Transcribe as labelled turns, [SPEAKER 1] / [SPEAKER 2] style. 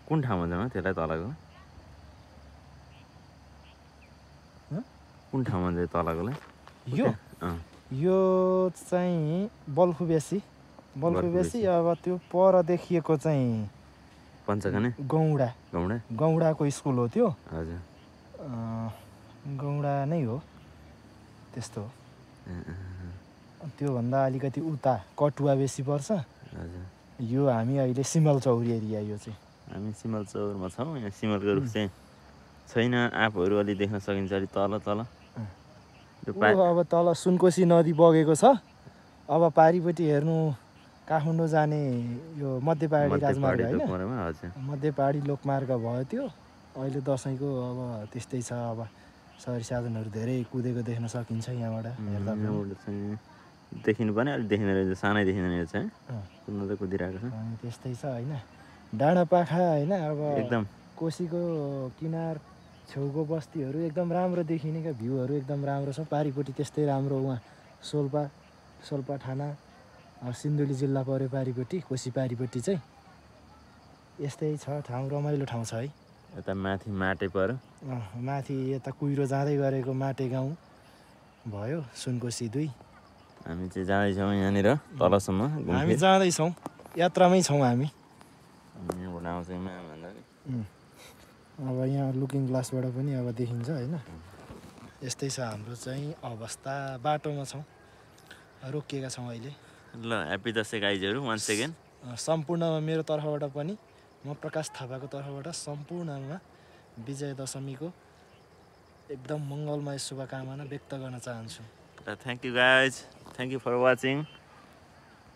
[SPEAKER 1] कुन ठाउँमा जाउँ त्यसलाई तलको कुन ठाउँमा चाहिँ तलकोलाई
[SPEAKER 2] यो चाहिँ बल्खु बेसी अब त्यो पर देखिएको चाहिँ
[SPEAKER 1] पञ्चखने
[SPEAKER 2] गौडाको स्कुल हो त्यो
[SPEAKER 1] हजुर
[SPEAKER 2] गौडा नै हो त्यस्तो हो त्योभन्दा अलिकति उता कटुवा बेसी पर्छ
[SPEAKER 1] हजुर
[SPEAKER 2] यो हामी अहिले सिमलचौर एरिया यो चाहिँ
[SPEAKER 1] हामी सिमलचौरमा छौँ यहाँ सिमलको रुख चाहिँ छैन आँपहरू अलि देख्न सकिन्छ अलि तल
[SPEAKER 2] अब तल सुनकोशी नदी बगेको छ अब पारिपट्टि हेर्नु काठमाडौँ जाने यो मध्य पहाडी राजमार्ग होइन मध्य पहाडी लोकमार्ग भयो त्यो अहिले दसैँको अब त्यस्तै छ अब सहरी साधनहरू धेरै कुदेको देख्न सकिन्छ यहाँबाट हेर्दा
[SPEAKER 1] देखिनु पनि अलिक देखिँदो रहेछ सानै देखिँदैन रहेछ कुद्नु त कुदिरहेको छ
[SPEAKER 2] त्यस्तै छ होइन डाँडापाखा होइन अब
[SPEAKER 1] एकदम
[SPEAKER 2] कोशीको किनार छेउको बस्तीहरू एकदम राम्रो देखिने क्या भ्यूहरू एकदम राम्रो छ पारिपट्टि त्यस्तै राम्रो उहाँ सोल्पा ठाना सिन्धुली जिल्ला पऱ्यो पारिपट्टि कोशी पारिपट्टि चाहिँ यस्तै छ ठाउँ रमाइलो ठाउँ छ है
[SPEAKER 1] यता माथि माटे पऱ्यो
[SPEAKER 2] माथि यता कुहिरो जाँदै गरेको माटे गाउँ भयो सुनकोशी 2
[SPEAKER 1] हामी चाहिँ जाँदैछौँ यहाँनिर तलसम्म
[SPEAKER 2] हामी जाँदैछौँ यात्रामै छौँ हामी
[SPEAKER 1] यहाँबाट आउँछ
[SPEAKER 2] अब यहाँ लुकिङ ग्लासबाट पनि अब देखिन्छ होइन यस्तै छ हाम्रो चाहिँ अवस्था बाटोमा छौँ रोकिएका छौँ अहिले
[SPEAKER 1] ल ह्याप्पी दसैँ गाइजहरू 1 सेकेन्ड
[SPEAKER 2] सम्पूर्णमा मेरो तर्फबाट पनि म प्रकाश थापाको तर्फबाट सम्पूर्णमा विजय दशमीको एकदम मङ्गलमय शुभकामना व्यक्त गर्न चाहन्छु
[SPEAKER 1] thank you guys thank you for watching